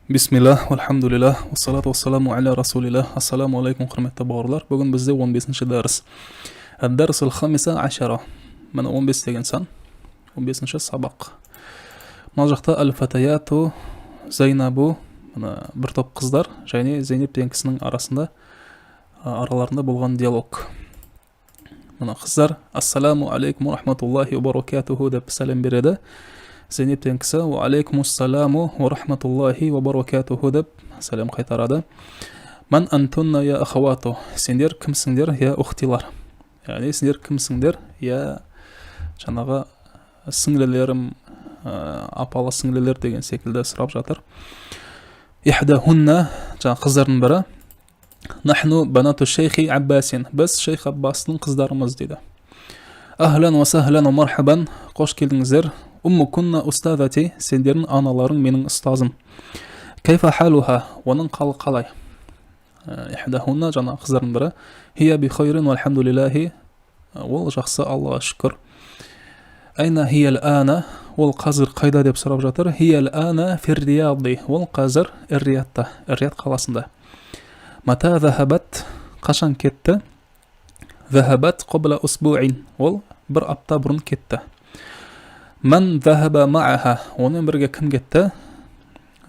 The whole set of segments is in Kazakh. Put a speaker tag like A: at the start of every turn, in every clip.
A: Бисмиллах, алхамдулиллах, вассалату вассаламу аля расулиллах. Ассаламу алейкум, құрметті бауырлар. Бүгін бізде 15-ші дәріс. Әд-дәріс ал-хамиса ашара. Міне 15 деген сан. 15-ші сабақ. Мына жақта әл-фатаяту Зайнабу, бір топ қыздар, және Зейнеп деген кісінің араларында болған диалог. Мына қыздар, ассаламу алейкум рахматуллахи ва баракатуху деп сәлем береді. Зейнеп деген кісі, ва алейкумуссаламу ва рахматуллахи ва баракатуху деп сәлем қайтарады. Ман антунна я ахавату. Сендер кімсіңдер, я ухтилар. Яғни сендер кімсіңдер, я жаңағы сіңлілерім, апалы сіңлілер деген секілді сұрап жатыр. Ихдахунна, жаңа қыздардың бірі, нахну банату шейхи Аббасин. Біз шейх Аббастың қыздарымыз дейді. Ахлан ва сахлан ва мархабан. Қош келдіңіздер. Умму кунна устазати. Сендердің аналарың менің ұстазым. Кайфа халуха. Оның қалы қалай? Ихдахунна, жаңа қыздардың бірі. Хия би хайрин ва алхамдулиллахи. Ол жақсы, Аллаға шүкір. Айна хия ал-ана. Ол қазір қайда деп сұрап жатыр. Хия ал-ана фир рияди. Ол қазір эр-риядта, эр-рияд қаласында. Мата захабат. Қашан кетті? Захабат қобла усбуин. Ол бір апта бұрын кетті. Ман захаба ма'аха. Онымен бірге кім кетті?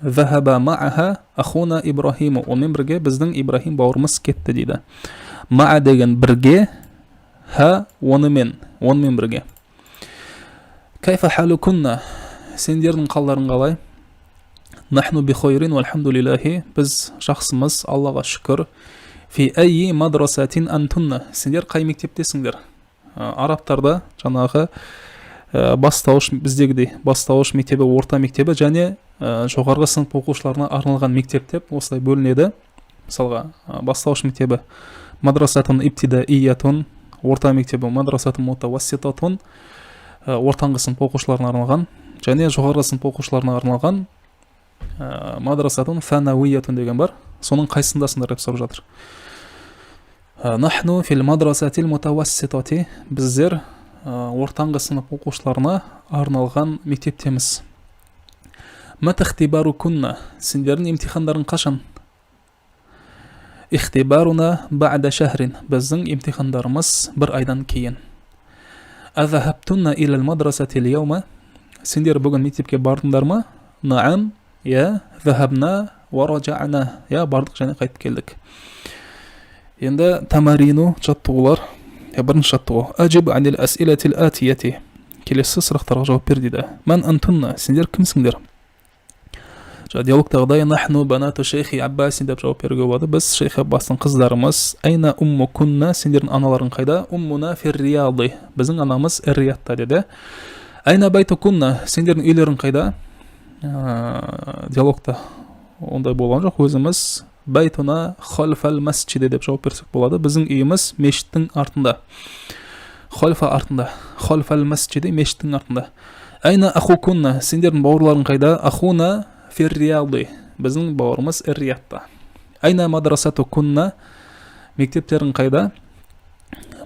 A: Захаба ма'аха ахуна Ибрахиму. Онымен бірге біздің Ибрахим бауырымыз кетті дейді. Ма'a деген бірге, ха онымен бірге. Кайфа халукунна. Сендердің қалдарың қалай? Нахну би хайрин ва алхамдулиллахи. Біз жақсымыз, Аллаға шүкір. Фи айи мадрасатин антунна. Сендер қай мектептесіңдер? Арабтарда жаңағы бастауыш, біздегідей бастауыш мектебі, орта мектебі және жоғарғы сынып оқушыларына арналған мектеп деп осылай бөлінеді. Мысалға, бастауыш мектебі мадрасатун ибтидаиятун, орта мектебі мадрасатун мутавасситатун, ортаңғы сынып оқушыларына арналған, және жоғарғы сынып оқушыларына арналған мадрасатун фанауиятун деген бар. Соның қайсындасыңдар деп сұрап жатыр. Нахну фил мадрасатил мутавасситати. Біздер ортаңғы сынып оқушыларына арналған мектептеміз. Матахтибару кунна. Сендердің имтихандарын қашан? Ихтибаруна ба'да шахрин. Біздің имтихандарымыз бір айдан кейін. Азахабтунна илал мадрасатил яума. Сендер бүгін мектепке бардыңдар ма? Наам, я, захабна ва раджа'на. Я, бардық және қайтып келдік. Енді тамарину, жаттығулар. Бірінші жаттығу. Ажиб анил асилатил атияти. Келесі сұрақтарға жауап бер дейді. Ман антунна. Сендер кімсіңдер? Диалогтағыдай нахну банату шейхи Аббасин деп жауап беруге болады. Біз шейх Аббастың қыздарымыз. Айна умму кунна. Сендердің аналарың қайда? Уммуна фир рияди. Біздің анамыз эр-риядта деді. Айна байту кунна. Сендердің үйлерің қайда? Диалогта ондай болған жоқ. Өзіміз байтуна халфал масджиде деп жауап берсек болады. Біздің үйіміз мешіттің артында. Халфа артында. Халфал масджиде мешіттің артында. Айна ахукунна. Сендердің бауырларың қайда? Ахуна фир рияди. Біздің бауырымыз эр-риядта. Айна мадрасату кунна. Мектептерің қайда?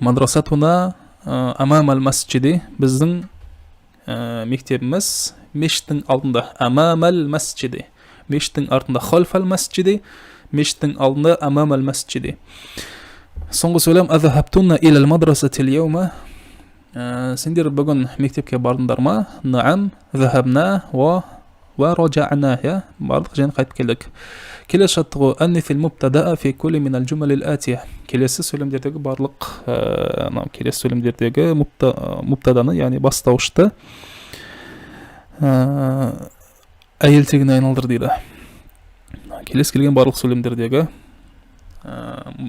A: Мадрасатуна амамал масджиде. Біздің мектебіміз мешіттің алдында. Амамал масджиде. Мешіттің артында. Халфал масджиде. Мешіттің алдында амамал масджиде. Соңғы сөйлем. Азахабтунна илал мадрасатил яума. Сендер бүгін мектепке бардыңдар ма? Наам, захабна ва раджа'на. Бардық және қайтып келдік. Келесі жаттығу. Анни фил мубтада'a фи кулли минал жумалил атия. Келесі сөйлемдердегі барлық келесі сөйлемдердегі мубтаданы, яғни бастауышты әйел тегіне айналдыр дейді. Келесі келген барлық сөйлемдердегі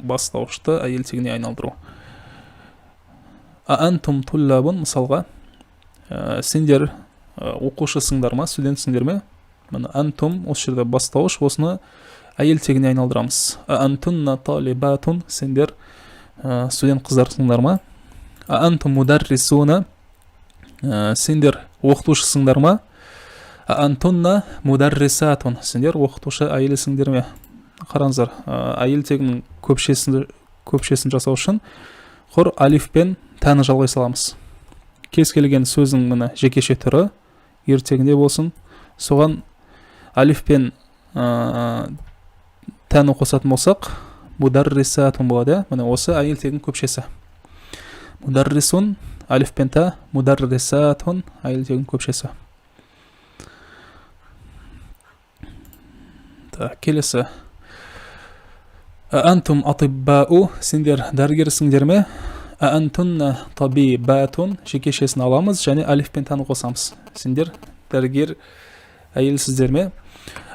A: бастауышты әйел тегіне айналдыру. Аантум туллабун. Мысалға, сендер оқушысыңдар ма, студентсіңдер ме? Антум, осы жерде бастауыш, осыны әйел тегіне айналдырамыз. Антунна талибатун. Сендер студент қыздарсыңдар ма? Антум мударрисуна. Сендер оқытушысыңдар ма? Антунна мударрисатун. Сендер оқытушы әйелісіңдер ме? Қараңыздар, әйел тегінің көпшесін жасау үшін құр алиф пен тәні жалғай саламыз. Кез келген сөздің жекеше түрі ертегінде болсын, соған алиф пен тәні қосатын болсақ мударрисатун болады. Міне осы әйел тегін көпшесі. Мударрисун алиф пен та, мударрисатун әйел тегін көпшесі. Келесі. Антум атиббау, сендер дәрігерсіңдер ме? Антунна табибатун, жекешесін аламыз және алиф пен таны қосамыз. Сендер дәрігер әйелсіздер ме?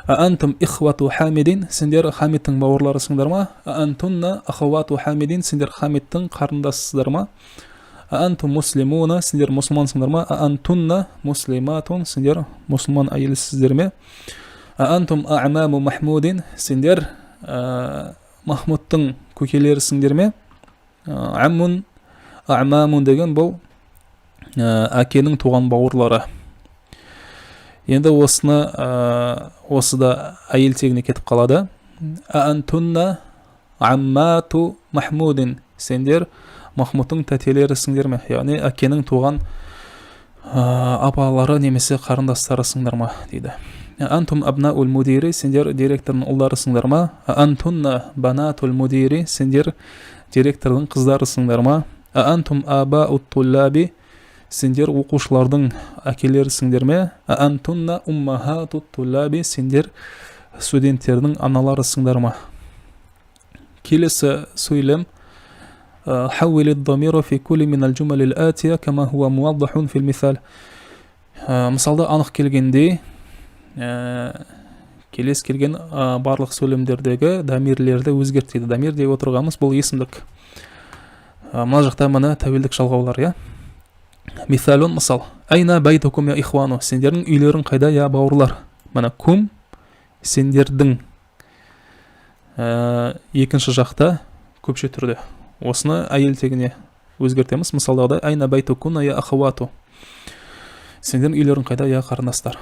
A: Антум ихвату хамидин, сендер Хамидтің бауырларысыңдар ма? Антунна ахавату хамидин, сендер Хамидтің қарындассыздар ма? Антум муслимуна, сендер мұсылмансыңдар ма? Антунна муслиматун, сендер мұсылман әйелсіздер ме? Антум а'маму махмудин, сендер Махмудтың көкелерісіңдер ме? Аммун а'мамун деген бұл әкенің туған бауырлары. Енді осыда әйел тегіне кетіп қалады. Антунна аммату махмудин, сендер Махмудтың тәтелерісіңдер ме? Яғни әкенің туған апалары немесе қарындастарысыңдар ма дейді. Антум абнаул мудири, сендер директордың ұлдарысыңдар ма? Антунна банатул мудири, сендер директордың қыздарысыңдар ма? Антум абаут туллаби, сендер оқушылардың әкелерісіңдер ме? Антунна уммахатут туллаби, сендер студенттердің аналарысыңдар ма? Келесі сөйлем. Хауилид дамиру фи кули минал джумалил атия кама хуа муаддахун фил мисал. Мысалда анық келгенде келес келген барлық сөйлемдердегі дамирлерді өзгертеді. Дамир деп отырғанымыз бұл есімдік. Мына жақта мына тәуелдік жалғаулар, я. Мисалун, мысал. Айна байтукум я ихвану, сендердің үйлерің қайда, я бауырлар. Мына кум, сендердің. Екінші жақта көпше түрде. Осыны әйел тегіне өзгертеміз. Мысалдағыдай, айна байтукуна я ахавату, сендердің үйлерің қайда, я қарындастар.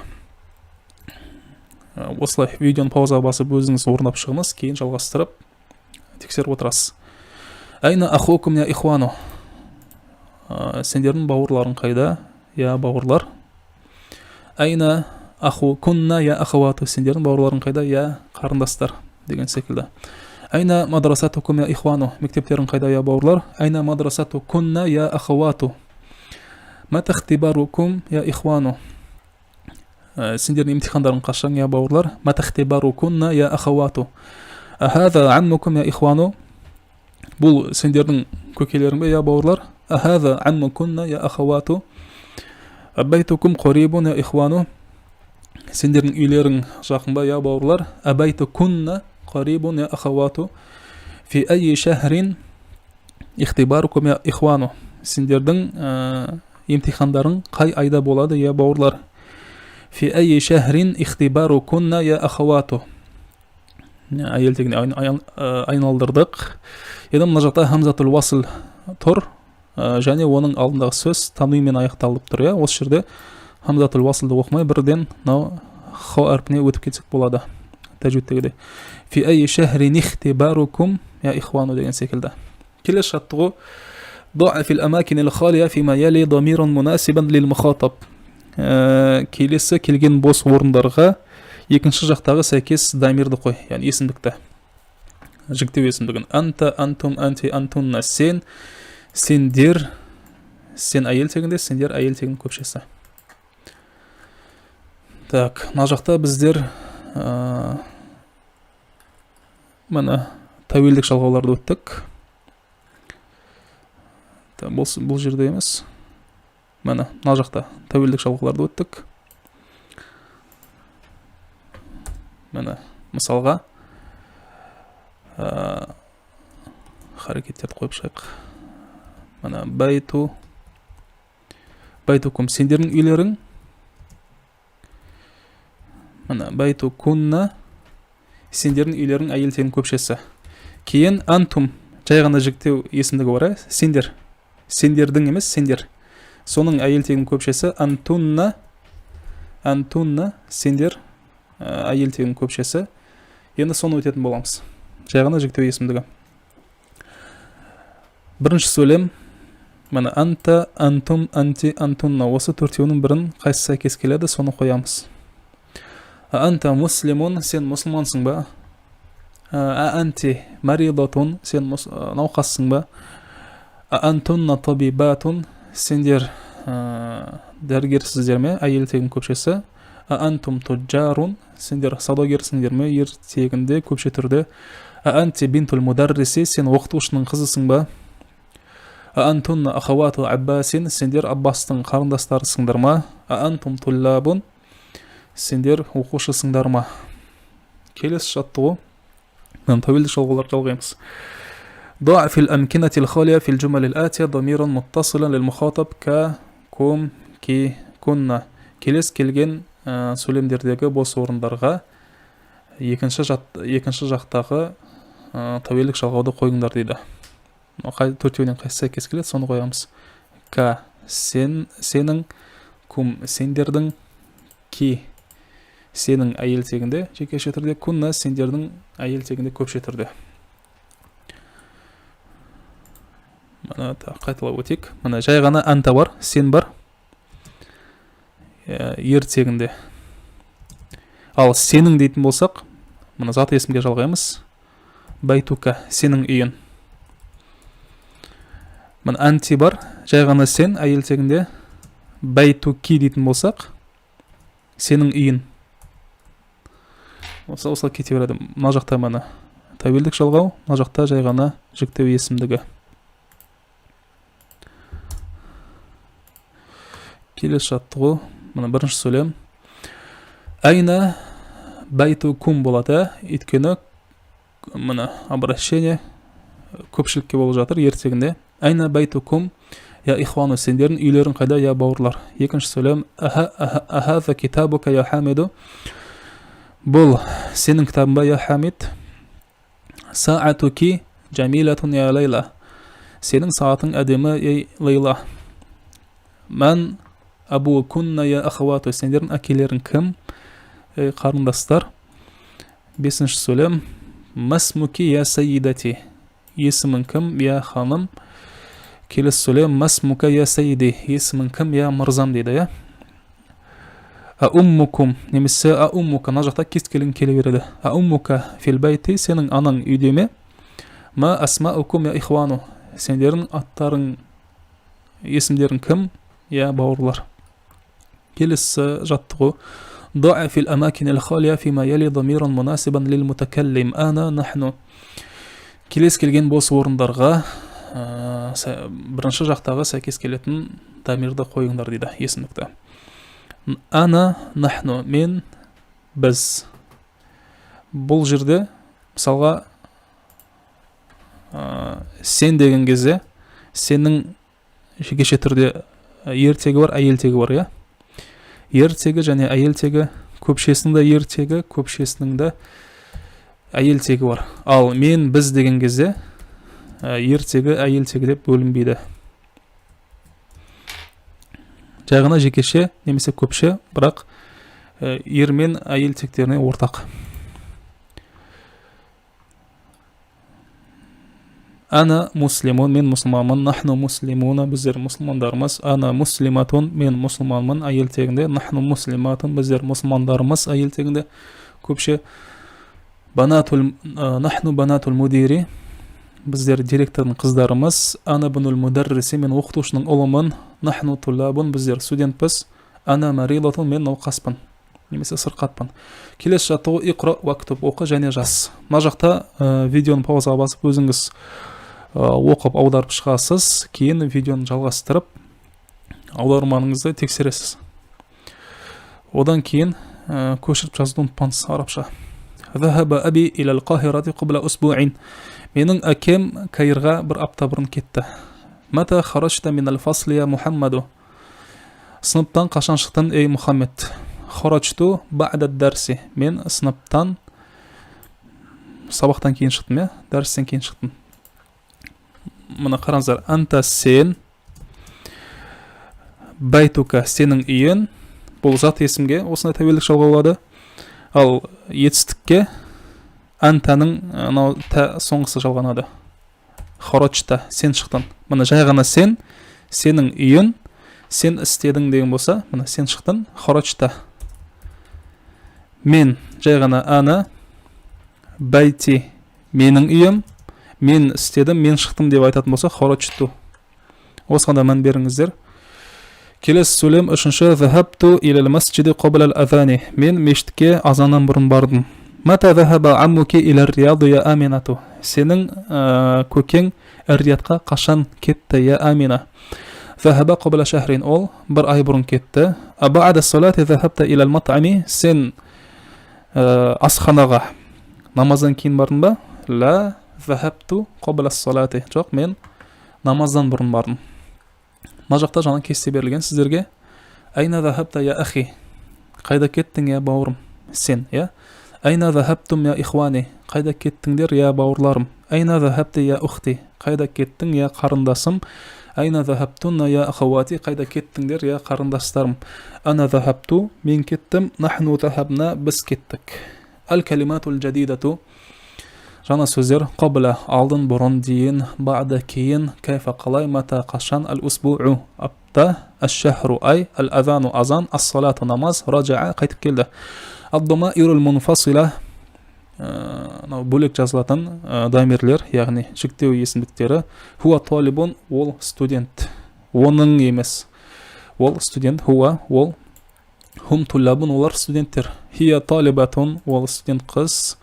A: Осылай видеоны паузаға басып өзіңіз орындап шығыңыз, кейін жалғастырып тексеріп отырасыз. Айна ахукум я ихвану, сендердің бауырларың қайда, я бауырлар. Айна ахукунна я ахавату, сендердің бауырларың қайда, я қарындастар деген секілді. Айна мадрасатукум я ихвану, мектептерің қайда, я бауырлар. Айна мадрасатукунна я ахавату. Мата ихтибарукум я ихвану, сендердің имтихандарың қашан, я бауырлар. Мата ихтибарукунна я ахавату. Ахаза аммукум я ихвану, бұл сендердің көкелерің бе, я бауырлар. Ахаза аммукунна я ахавату. Абайтукум қорибун я ихвану, сендердің үйлерің жақын ба, я бауырлар. Абайтукунна қорибун я ахавату. Фи айи шахрин ихтибарукум я ихвану, сендердің имтихандарың қай айда болады, я бауырлар. Фи айи шахрин ихтибарукунна я ахавату. Әйел тегіне айналдырдық. Енді мына жақта хамзатул васл тұр, және оның алдындағы сөз тануимен аяқталып тұр, я. Осы жерде хамзатул васлды оқымай бірден хо әрпіне өтіп кетсек болады. Тәжвидтегіде. Фи айи шахрин ихтибарукум я ихвану деген секілді. Келесі жаттығу. ضع في الأماكن الخالية فيما يلي ضمير مناسبا للمخاطب. Келесі келген бос орындарға екінші жақтағы сәйкес дамирді қой, яғни есімдікті. Жіктеу есімдігін. Анта, антум, анти, антунна, сен, сендер, сен әйел тегінде, сендер әйел тегін көпшесі. Так, мына жақта біздер мына тәуелдік жалғауларды өттік. Бұл жерде емес. Мына жақта тәуелдік жалғауларды өттік. Мына мысалға харекеттерді қойып шайық. Мына байтукум, сендердің үйлерің. Мына байтукунна, сендердің үйлерің әйел тегін көпшесі. Кейін антум, жай ғана жіктеу есімдігі бар, сендер. Сендердің емес, сендер. Соның әйел тегін көпшесі антунна, сендер әйел тегін көпшесі. Енді соны өтетін боламыз. Жай ғана жіктеу есімдігі. Бірінші сөйлем. Мына анта, антум, анти, антунна. Осы төртеуінің бірін қайсы сәйкес келеді, соны қоямыз. Анта муслимун, сен мұсылмансың ба? Анти маридатун, сен науқассың ба? Антунна табибатун, сендер дәрігерсіздер ме? Әйел тегін көпшесі. Антум туджарун, сендер саудагерсіңдер ме? Ер тегінде көпше түрде. Анти бинтул мударриси, сен оқытушының қызысың ба? Антунна ахавату аббасин, сендер Аббастың қарындастарысыңдар ма? Антум туллабун, сендер оқушысыңдар ма? Келесі жаттығу. Тәуелді жалғаулар жалғаймыз. ضع في الأمكنة الخالية في الجمل الآتية ضميرا متصلا للمخاطب ك كم كي كنا. Келес келген сөйлемдердегі бос орындарға екінші жақтағы тәуелдік жалғауды қойыңдар дейді. Төртеуінен қайсысы сәйкес келеді, соны қоямыз. К сенің, кум сендердің, ки сенің әйел тегінде жекеше түрде, күнна сендердің әйел тегінде көпше түрде. Мына қайталап өтейік. Мына жай ғана анта бар, сен бар, ер тегінде. Ал сенің дейтін болсақ, мына зат есімге жалғаймыз. Байтука, сенің үйін. Мына анти бар, жай ғана сен әйел тегінде. Байтуки дейтін болсақ, сенің үйін. Осылай кете береді. Мына жақта мына тәуелдік жалғау, мына жақта жай ғана жіктеу есімдігі. Келесі жаттығу. Мына бірінші сөйлем. Айна байтукум болады. Өйткені мына обращение көпшілікке болып жатыр ертегінде. Айна байтукум, я ихвану, сендердің үйлерің қайда, я бауырлар. Екінші сөйлем. Ахаза китабука, я хамиду. Бұл сенің кітабың ба, я хамид. Саатуки джамилатун, я лейла. Сенің саатың әдемі, ей лейла. Мән абу күнна, я ахвату. Сендердің әкелерің кім, ей қарындастар. Бесінші сөйлем. Масмуки, я сайидати. Есімің кім, я ханым. Келесі сөйлем. Масмука, я сайиди. Есімің кім, я мырзам дейді, я. Ауммукум, немесе ауммука, на жақта кез келген келе береді. Ауммука филбайти, сенің анаң үйде ме? Ма асмаукум, я ихвану. Сендердің аттарың, есімдерің кім, я бауырлар. Келесі жаттығу. ضع في الأماكن الخالية فيما يلي ضميرا مناسبا للمتكلم أنا نحن. Келес келген бос орындарға бірінші жақтағы сәйкес келетін дамирді қойыңдар дейді, есімдікті. Ана нахну, мен, біз. Бұл жерде мысалға сен деген кезде сенің жекеше түрде ертегі бар, әйел тегі бар, я? Ертегі және әйел тегі, көпшесінің де ертегі, көпшесінің де әйел тегі бар. Ал мен, біз деген кезде ертегі, әйел тегі деп бөлінбейді. Жай ғана жекеше немесе көпше, бірақ ер мен әйел тектеріне ортақ. Ана муслимун, мен мұсылманмын. Нахну муслимуна, біздер мұсылмандарымыз. Ана муслиматун, мен мұсылманмын. Әйел тегінде. Нахну муслиматун, біздер мұсылмандарымыз. Әйел тегінде көпше. Нахну банатул мудири, біздер директордың қыздарымыз. Ана бунул мударриси, мен оқытушының ұлымын. Нахну тулабун, біздер студентпіз. Ана маридатун, мен науқаспын, немесе сырқатпын. Келесі жаттығу. Иқра уактуб, оқы және жаз. Мына жақта видеоны паузаға басып өзіңіз оқып аударып шығасыз, кейін видеоны жалғастырып аударманыңызды тексересіз. Одан кейін көшіріп жазуды ұмытпаңыз арабша. ذهب أبي إلى القاهرة قبل أسبوع. Менің әкем Каирға бір апта бұрын кетті. متى خرجت من الفصل يا محمد. Сыныптан қашан шықтың, ей Мұхаммед. خرجت بعد الدرس. Мен сыныптан сабақтан кейін шықтым, я? Дәрістен кейін шықтым. Мына қараңыздар. Анта сен, байтука сенің үйін. Бұл зат есімге осындай тәуелдік жалғаулады. Ал етістікке антаның соңғысы жалғанады. Хорочта, сен шықтың. Мына жай ғана сен, сенің үйін, сен істедің деген болса, мына сен шықтың. Хорочта. мен жай ғана ана, байти менің үйім, мен істедім, мен шықтым деп айтатын болса хорочту. Осыған да мән беріңіздер. Келесі сөйлем үшінші. Захабту илал масджиди қобл ал-азани. Мен мешітке азаннан бұрын бардым. Мата захаба аммуки илар рияду я аминату. Сенің көкең риядқа қашан кетті, я амина? Захаба қобла шахрин. Ол бір ай бұрын кетті. Абаада салати захабта илал мат'ами. Сен асханаға намаздан кейін бардың ба? Ла захабту қобла салати. Жоқ, мен намаздан бұрын бардым. Мына жақта жаңа кесте берілген сіздерге. Айна захабта я ахи. Қайда кеттің, я бауырым? Сен, я? Айна захабтум я ихвани. Қайда кеттіңдер, я бауырларым? Айна захабти я ухти. Қайда кеттің, я қарындасым? Айна захабтунна я ахавати. Қайда кеттіңдер, я қарындастарым? Ана захабту, мен кеттім. Нахну захабна, біз кеттік. Ал-калиматул джадидату. Жаңа сөздер. Қобла, алдын, бұрын, дейін, баъда, кейін, кайфа, қалай, мата, қашан, ал-усбу'у, апта, аш-шахру, ай, ал-азану, азан, ас-салату, намаз, раджа'a, қайтып келді. Ад-дамаирул мунфасила, бөлек жазылатын дамирлер, яғни жіктеу есімдіктері. Хуа талибун, ол студент. Оның емес. Ол студент, хуа, ол. Хум туллабун, олар студенттер. Хия талибатун, ол студент қыз.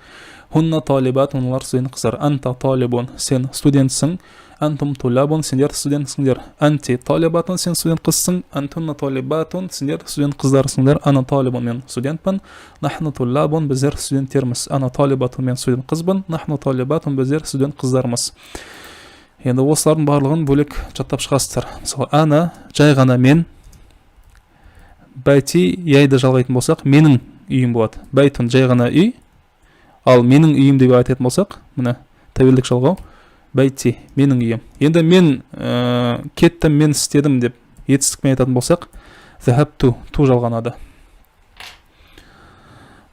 A: Хунна талибатун, олар студент қыздар. Анта талибун, сен студентсің. Антум туллабун, сендер студентсіңдер. Анти талибатун, сен студент қызсың. Антунна талибатун, сендер студент қыздарсыңдар. Ана талибун, мен студентпін. Нахну туллабун, біздер студенттерміз. Ана талибатун, мен студент қызбын. Нахну талибатун, біздер студент қыздармыз. Енді осылардың барлығын бөлек жаттап шығасыздар. Мысалы, ана жай ғана мен. Байти яйды жалғайтын болсақ, менің үйім болады. Байтун жай ғана үй. Ал менің үйім деп айтатын болсақ, міне тәуелдік жалғау. Байти менің үйім. Енді мен кеттім, мен істедім деп етістікпен айтатын болсақ, захабту ту жалғанады.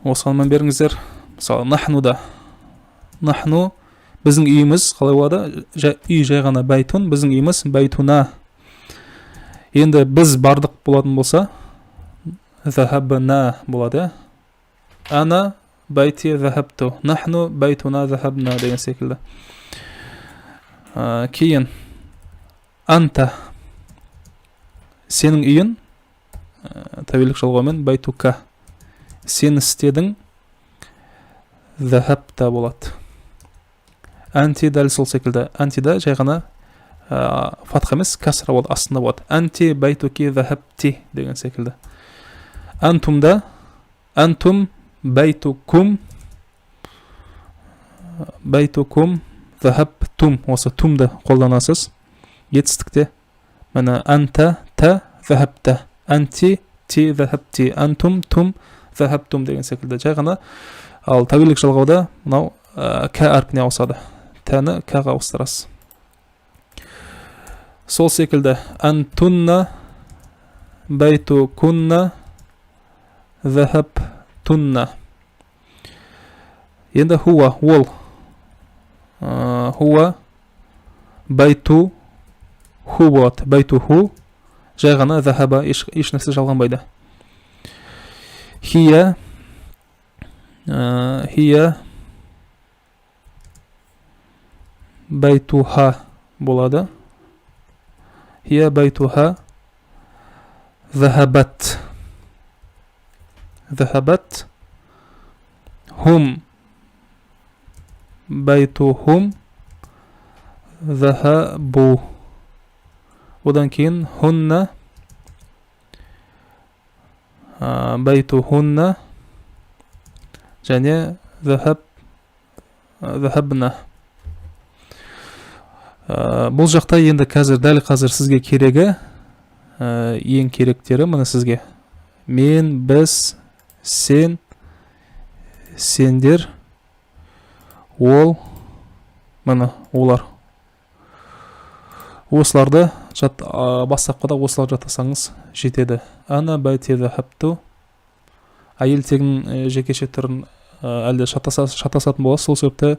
A: Осыған мән беріңіздер. Мысалы, нахнуда. Нахну біздің үйіміз қалай болады? Үй жай ғана байтун, біздің үйіміз байтуна. Енді біз бардық болатын болса, захабна болады. Ана байти захабту. Нахну байтуна захабна деген секілді. Кейін анта сенің үйін тәуелдік жалғаумен байтука сен істедің захабта болады. Анти дәл сол секілді. Антида жай ғана фатха емес касра болады, астында болады. Анти байтуки захабти деген секілді. Антумда антум байтукум захабтум, осы тумды қолданасыз. Етістікте мәні анта та захабта, анти ти захабти, антум тум захабтум деген секілді. Жай ғана. Ал тәуелдік жалғауда мынау ка әрпіне ауысады. Тәні каға ауыстырасыз. Сол секілді антунна байтукунна захабтунна. Енді хуа, ол. Хуа байту ху болады. Байту ху жай ғана захаба, еш нәрсе жалғанбайды. Хия байтуха болады. Хия байтуха захабат. Захабат хум байтухум захабу. Одан кейін хунна байтухунна және захабна. Бұл жақта енді дәл қазір сізге керегі, ең керектері мұны сізге. Мен, біз, сен, сендер, ол, мұны, олар. Осыларды бастапқыда осылар жатасаңыз жетеді. Ана байти захабту. Әйел тегін жекеше түрін әлде шатасатын болады. Сол себепті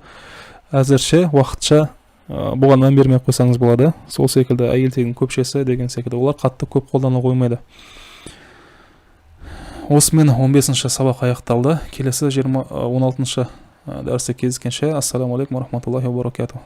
A: әзірше уақытша бұған мән бермей қойсаңыз болады. Сол секілді әйел тегін көпшесі деген секілді. Олар қатты көп қолдана қоймайды. осымен 15-ші сабақ аяқталды. Келесі 16-ші дәрісте кездескенше, ассаламу алейкум ва рахматуллахи ва баракатух.